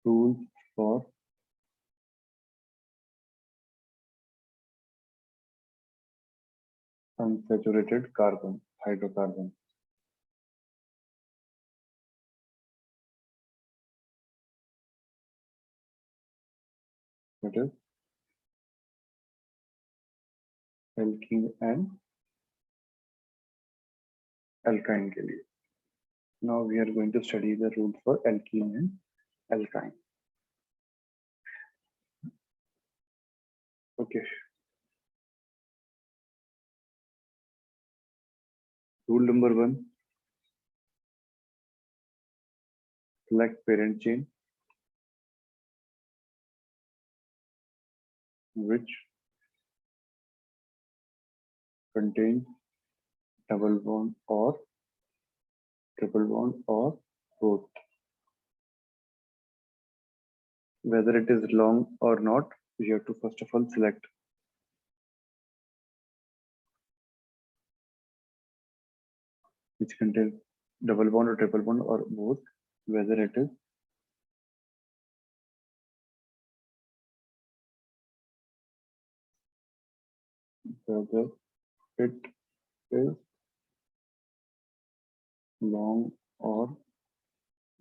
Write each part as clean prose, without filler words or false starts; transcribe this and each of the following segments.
rules for unsaturated carbon, hydrocarbon. That is alkene and alkyne के लिए. Now we are going to study the rules for alkene and alkyne. Okay. Rule number 1. Select parent chain which contains double bond or triple bond or both. Whether it is long or not, you have to first of all select. Which contains double bond or triple bond or both, whether it is long or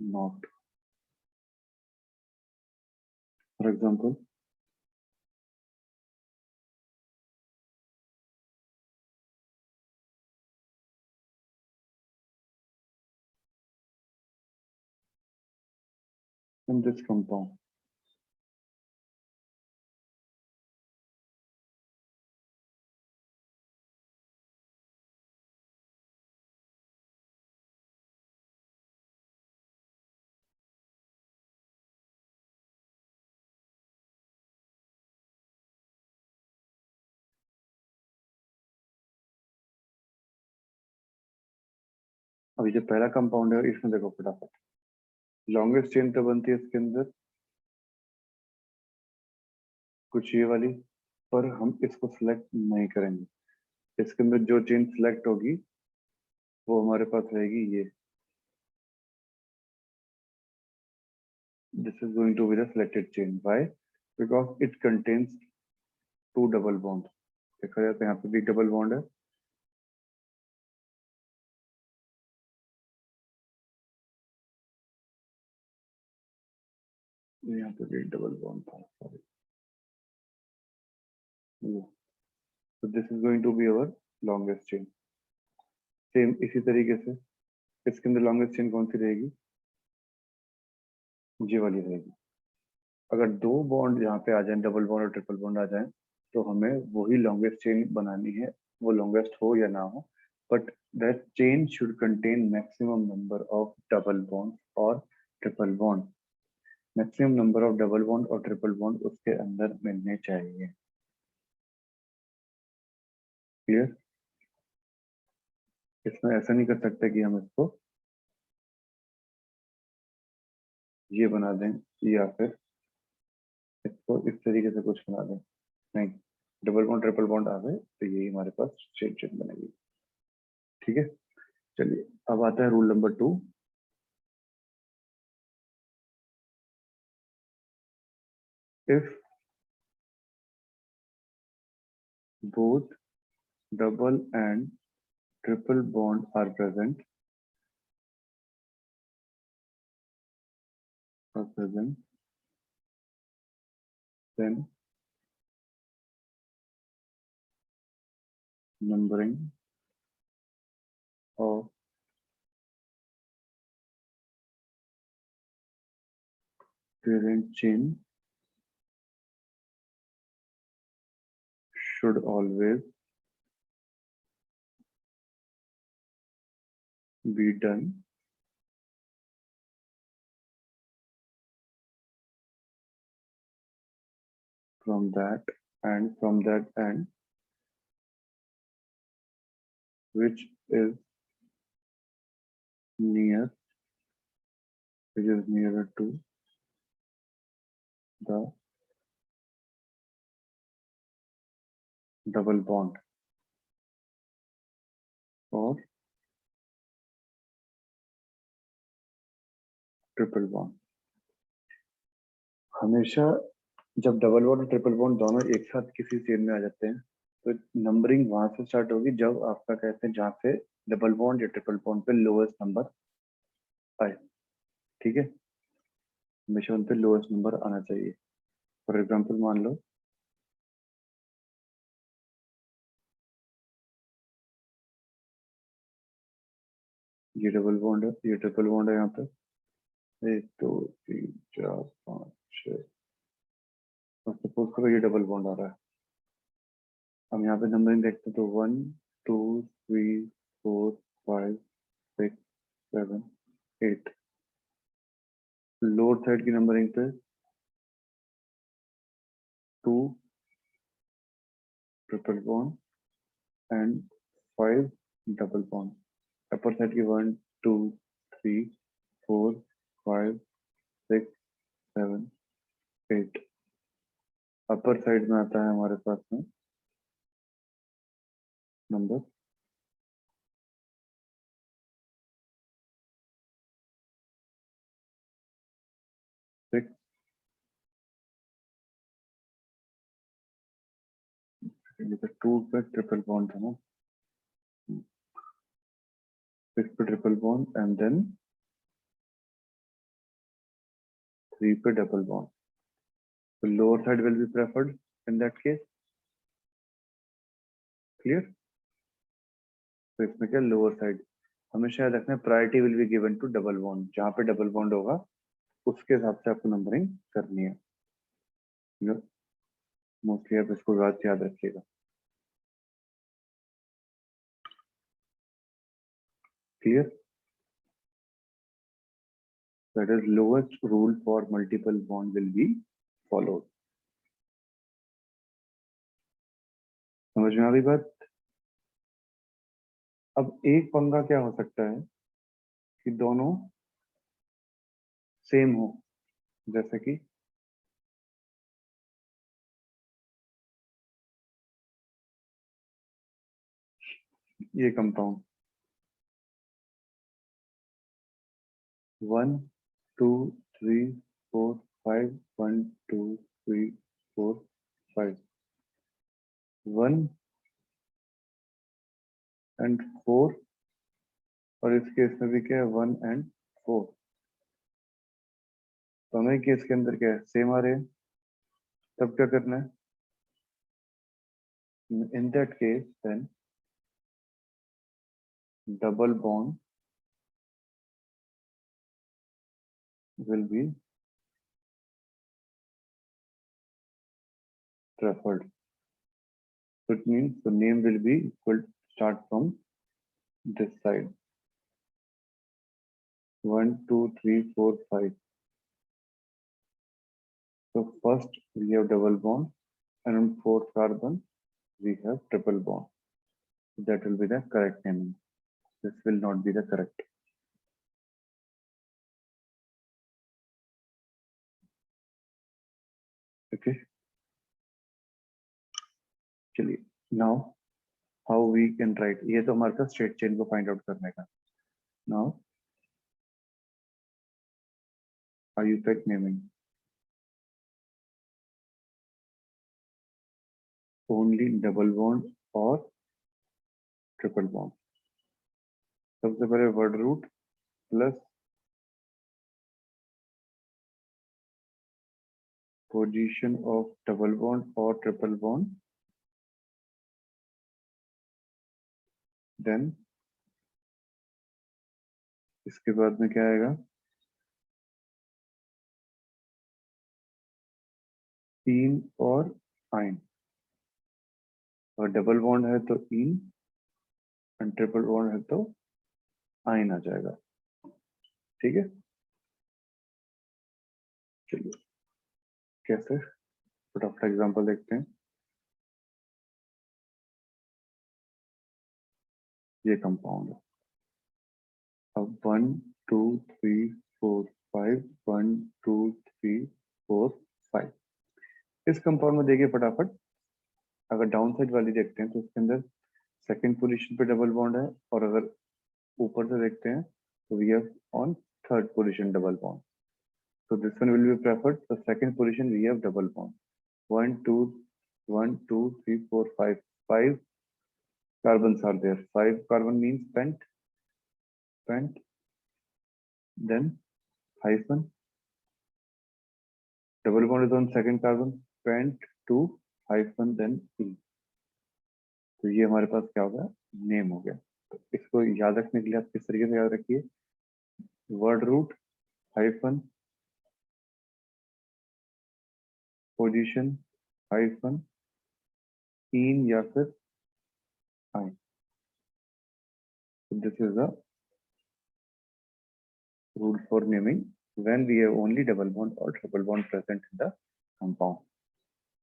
not. For example, in this compound, अभी जो पहला compound है इसमें देखो फटाफट longest chain तो बनती है इसके अंदर कुछ ये वाली, पर हम इसको सिलेक्ट नहीं करेंगे. इसके अंदर जो चेन सिलेक्ट होगी वो हमारे पास रहेगी ये. This is going to be the selected chain. Why? Because it contains two double bonds. देखा जाए तो यहाँ पे भी डबल बॉन्ड है, यहाँ पे भी डबल बॉन्ड था. Sorry. So this is going to be our longest chain. Same इसी तरीके से इसके अंदर लॉन्गेस्ट चेन कौन सी रहेगी? ये वाली रहेगी. अगर दो बॉन्ड यहाँ पे आ जाए, डबल बॉन्ड और ट्रिपल बॉन्ड आ जाए, तो हमें वही लॉन्गेस्ट चेन बनानी है, वो लॉन्गेस्ट हो या ना हो, but that chain should contain maximum number of double bond और triple bond. Maximum number of double bond और ट्रिपल बॉन्ड उसके अंदर मिलने चाहिए. क्लियर? इसमें ऐसा नहीं कर सकते कि हम इसको ये बना दें या फिर इसको इस तरीके से कुछ बना दें. नहीं, डबल बॉन्ड ट्रिपल बॉन्ड आ गए तो यही हमारे पास स्ट्रेट चेन बनेगी. ठीक है, चलिए अब आता है rule number 2. If both double and triple bond are present, then numbering of parent chain should always be done from that end which is nearer to the double bond or triple bond. हमेशा जब double bond और triple bond दोनों एक साथ किसी chain में आ जाते हैं तो नंबरिंग वहां से स्टार्ट होगी जब आपका कहते हैं जहाँ पे डबल बॉन्ड या ट्रिपल बॉन्ड पे लोएस्ट नंबर आए। ठीक है, हमेशा उन पे लोएस्ट नंबर आना चाहिए। फॉर एग्जाम्पल मान लो ये डबल बॉन्ड है, ये ट्रिपल बॉन्ड है, यहाँ पे 1 2 3 4 5 6। सपोज करो ये डबल बॉन्ड आ रहा है। हम यहाँ पे नंबरिंग देखते हैं तो 1 2 3 4 5 6 7 8। लोअर साइड की नंबरिंग पे 2 triple bond and 5 double bond. Upper side की 1 2 3 4 5 6 7 8। अपर साइड में आता है हमारे पास में नंबर 6। 2 पे ट्रिपल बॉन्ड था ना, 6 पे ट्रिपल बॉन्ड एंड देन 3 पे डबल बॉन्ड। तो lower side will be preferred in that case. Clear? तो इसमें क्या लोअर साइड हमेशा याद रखना है, priority will be given to double bond. जहाँ पे डबल बॉन्ड होगा उसके हिसाब से आपको नंबरिंग करनी है। मोस्टली आप इसको बात याद रखिएगा। Clear? That is lowest rule for multiple bond will be followed. समझ में आ गई बात? अब एक पंगा क्या हो सकता है कि दोनों सेम हो, जैसे कि ये कंपाउंड 1 2 3 4 5 1 2 3 4 5 1 एंड 4। और इस केस में भी क्या है 1 एंड 4। दोनों केस के अंदर क्या है सेम आ रहे हैं। तब क्या करना है in that case then double bond will be preferred. So it means the name will be equal start from this side 1 2 3 4 5. So first we have double bond and on fourth carbon we have triple bond. That will be the correct naming. This will not be the correct. Okay. चलिए now how we can write, ये तो हमारे पास straight chain को find out करने का। Now IUPAC naming only double bond or triple bond। सबसे पहले word root plus position of double bond or triple bond, then इसके बाद में क्या आएगा इन और आइन। और डबल बॉन्ड है तो इन और ट्रिपल बॉन्ड है तो आइन आ जाएगा। ठीक है, चलिए कैसे फटाफट एग्जांपल देखते हैं। ये कंपाउंड है। अब 1 2 3 4 5 1 2 3 4 5 इस कंपाउंड में देखिए फटाफट। अगर डाउन साइड वाली देखते हैं तो उसके अंदर सेकंड पोजीशन पे डबल बॉन्ड है, और अगर ऊपर से देखते हैं तो we have on third position double bond. So this one will be preferred. The second position we have double bond. 1, 2, 1, 2, 3, 4, 5. 5 carbons are there. 5 carbon means pent, then hyphen. Double bond is on second carbon, pent 2 hyphen then E. तो ये हमारे पास क्या हो गया, name हो गया. तो इसको याद रखने के लिए आप किस तरीके से याद रखिए, word root hyphen position hyphen ene या फिर आई. This is the rule for naming when we have only double bond or triple bond present in the compound.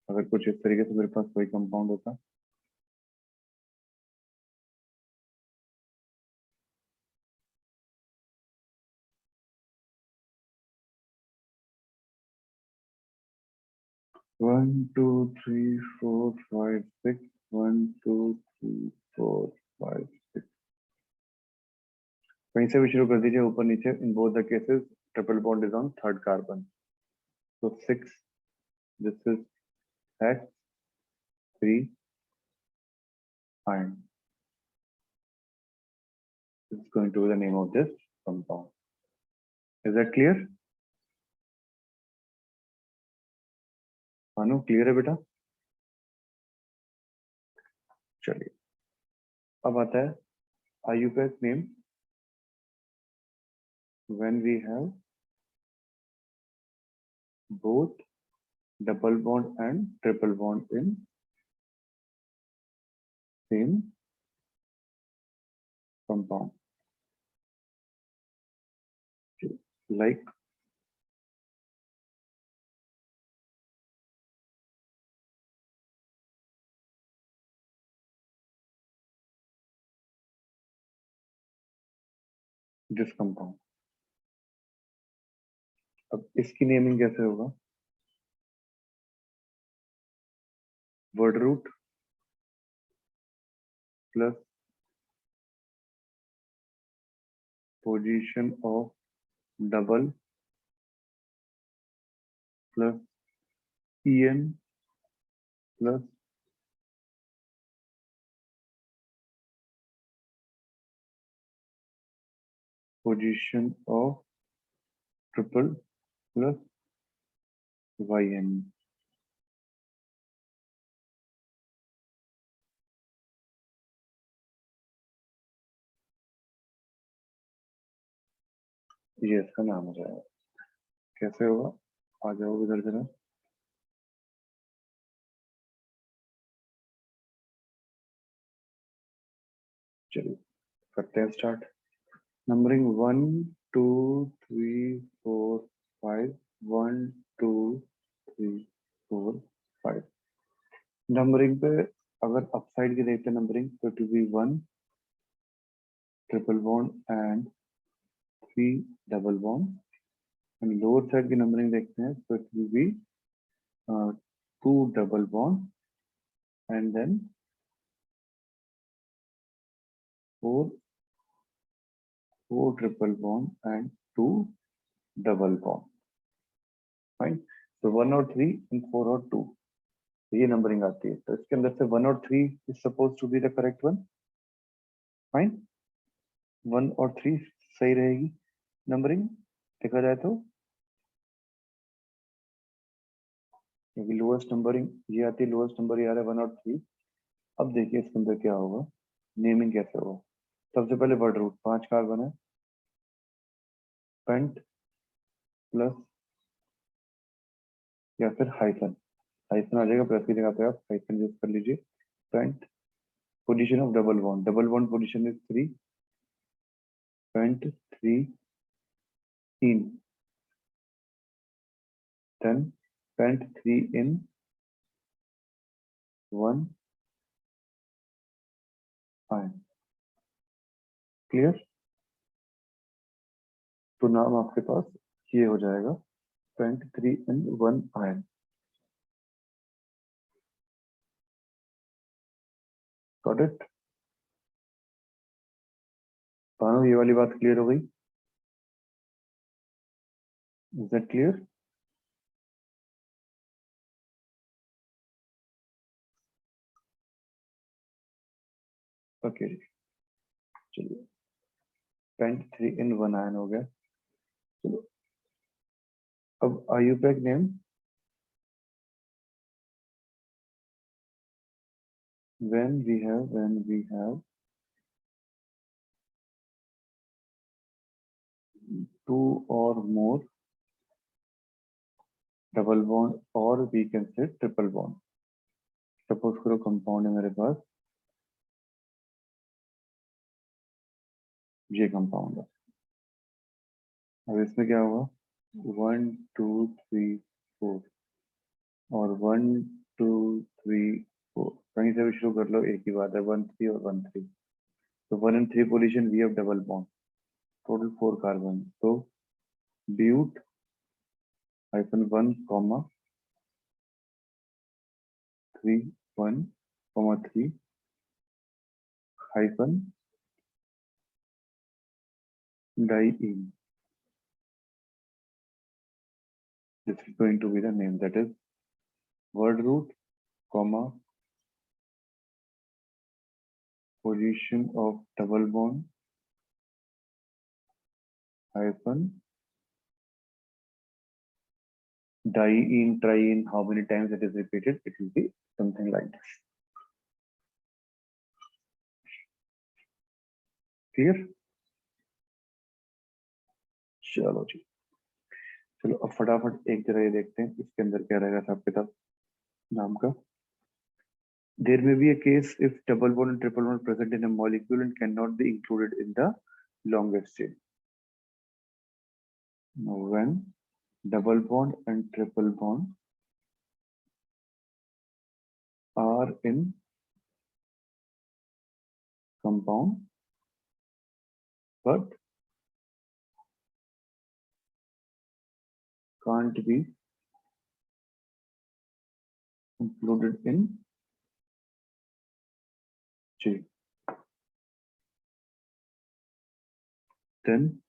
अगर कुछ इस तरीके से मेरे पास कोई कंपाउंड होता, one two three four five six, 1 2 3 4 5 6, कहीं से भी शुरू कर दीजिए ऊपर नीचे. In both the cases triple bond is on third carbon. So 6, this is H3 ion. This is going to be the name of this compound. Is that clear? Anu, clear है बेटा? चलिए, अब आता है IUPAC name when we have both double bond and triple bond in same compound. Like this compound. अब इसकी naming कैसे होगा, word root plus position of double plus EN plus position of triple plus YN. ये इसका नाम हो जाएगा. कैसे होगा, आ जाओ इधर जरा. चलिए करते हैं स्टार्ट. नंबरिंग 1 2 3 4 5, 1 2 3 4 5. नंबरिंग पे अगर अपसाइड की देखते हैं नंबरिंग, तो it will be 1 triple bond and 3 double bond. And lower side की नंबरिंग देखते हैं, तो it will be 2 double bond and then 4 triple bond and 2 double bond. Fine. तो 1 और 3 एंड 4 और 2, ये नंबरिंग आती है. तो इसके अंदर से 1 और 3 is suppose to be the correct one. Fine. 1 और 3 सही रहेगी नंबरिंग देखा जाए तो, क्योंकि लोएस्ट नंबरिंग ये आती है, लोएस्ट नंबर ये आ रहा है 1 और 3. अब देखिए इसके अंदर क्या होगा, नेमिंग कैसे होगा. सबसे पहले वर्ड रूट 5 कार्बन है, पेंट प्लस या फिर हाइफन. हाइफन आ जाएगा, प्लस की जगह पे आप हाइफन यूज कर लीजिए. Pent position of double bond, double bond position is 3, pent 3 ene, then pent 3 ene 1 yne. Clear. तो नाम आपके पास ये हो जाएगा, pent 3 ene 1 yne. Got it. पानो, ये वाली बात क्लियर हो गई. Is that clear? Okay, चलिए पेंट 3 in 1 ion हो गया. चलो अब IUPAC name when we have two or more double bond or we can say triple bond. Suppose करो कंपाउंड है मेरे पास, ये कंपाउंड है. अब इसमें क्या होगा, 1 2 3 4 और 1 2 3 4 कहीं से भी शुरू कर लो, एक ही बात है, 1 3 और 1 3. तो 1 and 3 position we have double bond, total 4 carbon. तो but -1 comma 3 1 comma 3 hyphen diene. This is going to be the name, that is word root comma position of double bond hyphen diene triene. How many times it is repeated, it will be something like this. Clear? चलो जी, चलो अब फटाफट एक जरा ये देखते हैं इसके अंदर क्या रहेगा हिसाब किताब नाम का. There may be a case if double bond and triple bond present in a molecule and cannot be included in the longest chain. Now, when double bond and triple bond are in compound but can't be included in chain, then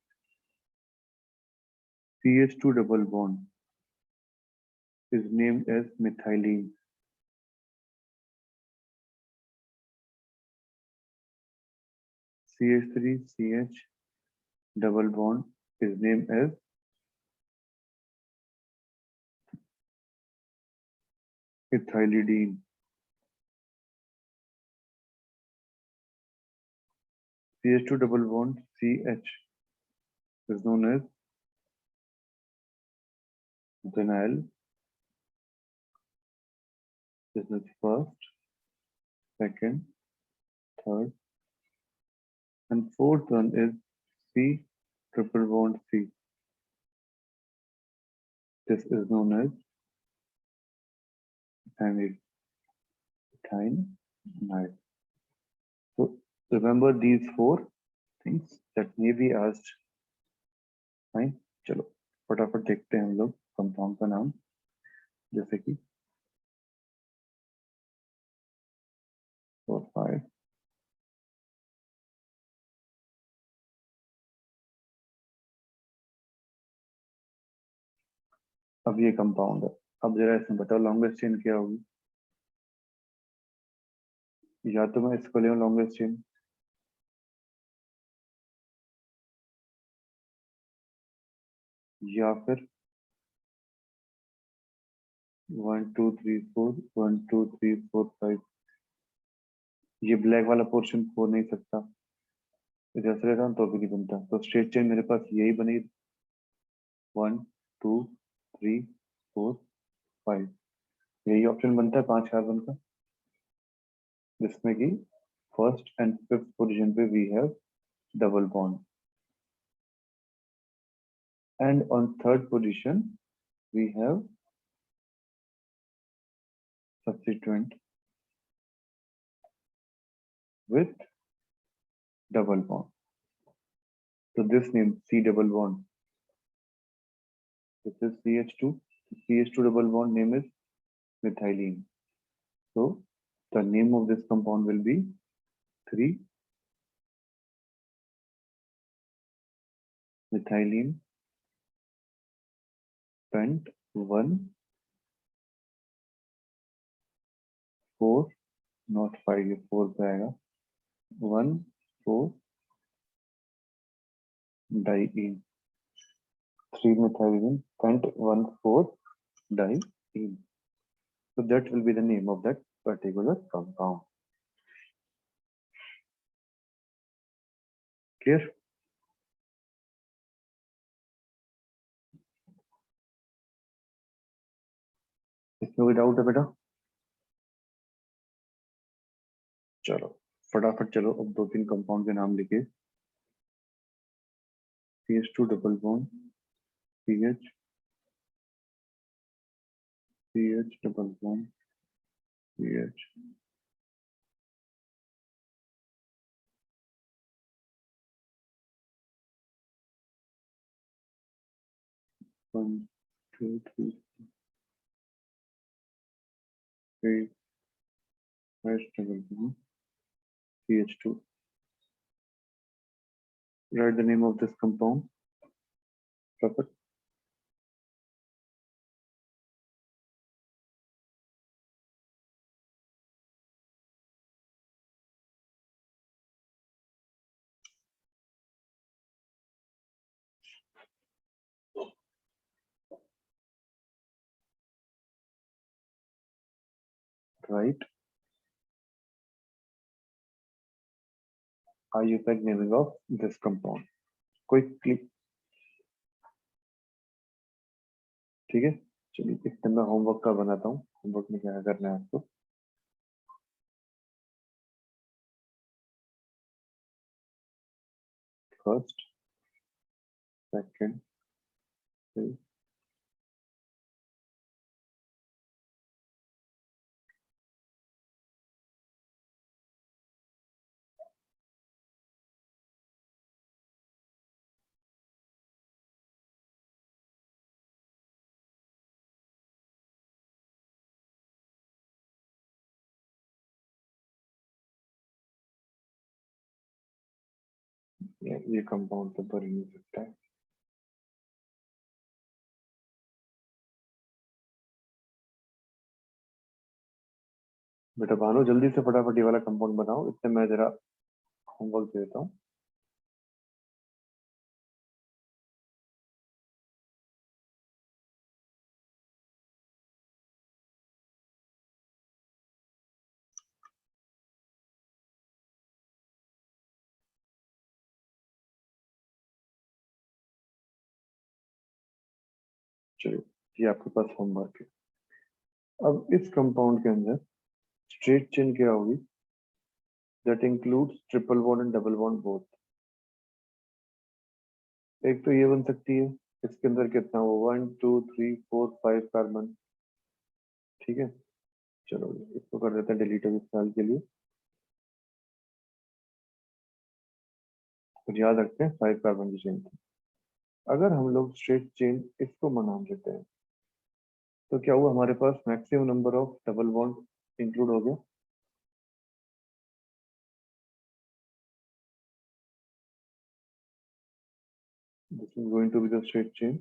CH2 double bond is named as methylene. CH3CH double bond is named as ethylidene. CH2 double bond CH is known as vinyl. This is first, second, third, and fourth one is C triple bond C. This is known as ethynide. So remember these 4 things that may be asked. Fine. चलो फटाफट देखते हैं हम लोग compound का नाम, जैसे कि 4 5 अब ये कंपाउंड है. अब जरा इसमें बताओ लॉन्गेस्ट चेन क्या होगी. या तो मैं इसको ले लॉन्गेस्ट चेन, या फिर 1 2 3 4 1 2 3 4 5. ये ब्लैक वाला पोर्शन हो नहीं सकता, इधर से लेता हूँ तो भी नहीं बनता. तो स्ट्रेट चेन मेरे पास यही बनेगी 1 2 3 4 5. यही ऑप्शन बनता है 5 कार्बन का, जिसमें कि फर्स्ट एंड फिफ्थ पोजीशन पे we have double bond and on third position we have substituent with double bond. So this name C double bond, this is CH2. CH2 double bond name is methylene. So the name of this compound will be 3-methylene pent 1 4 not 5 ये 4 पे आएगा 1 4 diene 3 methylene pent 1 4 diene. So that will be the name of that particular compound. Clear? इसमें कोई doubt है बेटा? चलो फटाफट चलो अब 2-3 कंपाउंड के नाम लिखिए CH2 double bond CH CH double bond CH 1 2 3 3 H double bond CH2. Write the name of this compound. Perfect. Right. IUPAC naming of this compound. Quickly. ठीक है चलिए इससे मैं होमवर्क का बनाता हूँ होमवर्क में क्या करना है आपको फर्स्ट सेकंड ये कंपाउंड तो भर ही नहीं सकता है बेटा भानु जल्दी से फटाफट ये वाला कंपाउंड बनाओ इससे मैं जरा होमवर्क देता हूँ चलिए ये आपके पास होमवर्क है अब इस कंपाउंड के अंदर स्ट्रेट चेन क्या होगी that includes triple bond and double bond both एक तो ये बन सकती है इसके अंदर कितना हो 1 2 3 4 5 कार्बन ठीक है चलो इसको कर देते हैं डिलीट इस साल के लिए और याद रखते हैं 5 कार्बन की चेन थी अगर हम लोग स्ट्रेट चेन इसको बना लेते हैं तो क्या हुआ हमारे पास maximum number of double bond include हो गया this is going to be the straight chain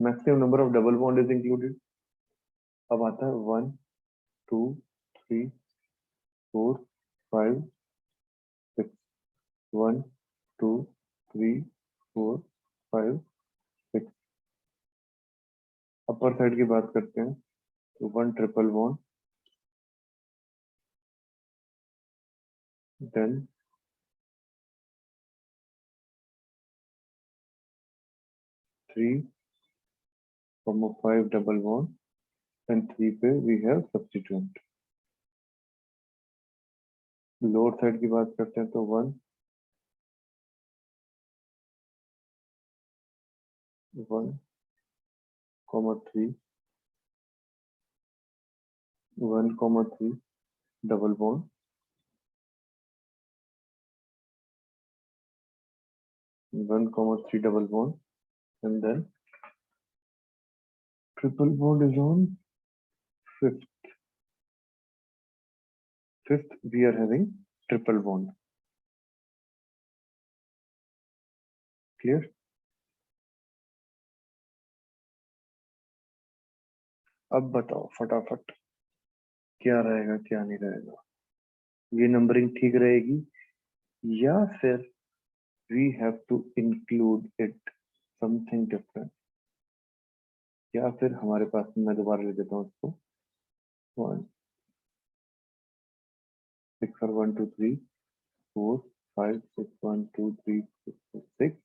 maximum number of double bond is included अब आता है 1 2 3 4 5 6 1 2 3 4 5 6 अपर साइड की बात करते हैं तो 1 triple bond then 3 5 double bond and 3 पे we have substituent lower side की बात करते हैं तो 1 1 3 1 3 double bond 1 3 double bond and then triple bond is on fifth we are having triple bond clear अब बताओ फटाफट क्या रहेगा क्या नहीं रहेगा, ये नंबरिंग ठीक रहेगी या फिर we have to include it something different, या फिर हमारे पास, मैं दोबारा ले देता हूँ उसको, 1 6 और 1 2 3 4 5 6 1 2 3 4 6,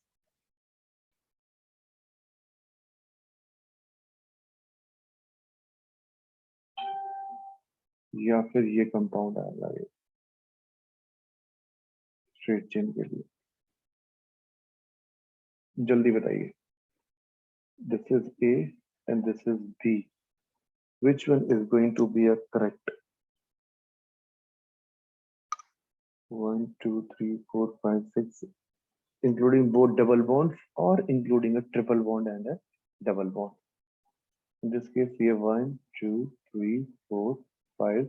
या फिर ये कंपाउंड आएगा ये स्ट्रेट चेन के लिए। जल्दी बताइए, this is A and this is B, which one is going to be a correct? 1 2 3 4 5 6, including both double bonds or including a triple bond and a double bond. In this case we have 1 2 3 4 5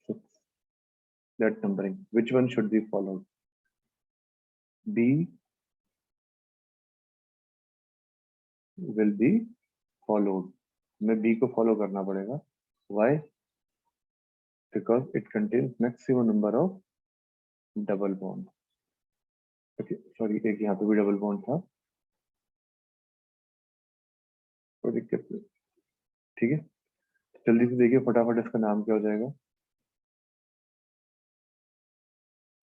6, that numbering, which one should be followed? B will be followed, हमें B को follow करना पड़ेगा। Why? Because it contains maximum number of double bond। okay, sorry, एक यहाँ पे भी double bond था, कोई दिक्कत नहीं, ठीक है। जल्दी से देखिए फटाफट इसका नाम क्या हो जाएगा।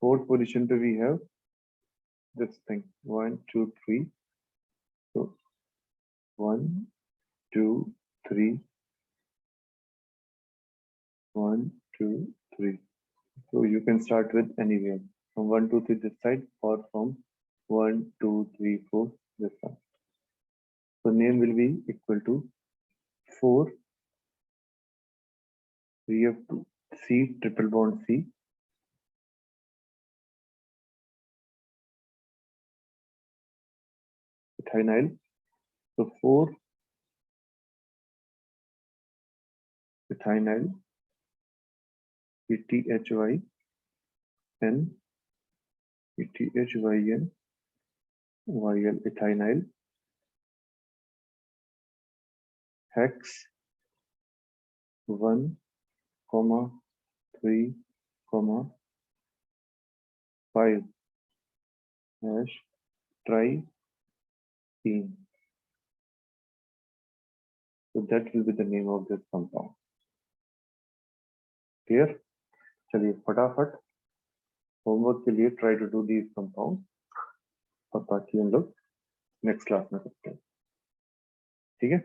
फोर्थ पोजीशन पे we have this thing 1 2 3, so 1 2 3 1 2 3, so you can start with anywhere from 1 2 3 this side or from 1 2 3 4 this side, so name will be equal to 4, we have to C triple bond C, ethynyl, so 4 ethynyl ETHYN ETHYN YL ethynyl hex 1 3 5 hash triene, so that will be the name of this compound। clear? चलिए फटाफट homework के लिए try to do these compound, और बाकी हम लोग next class में करते हैं, ठीक है।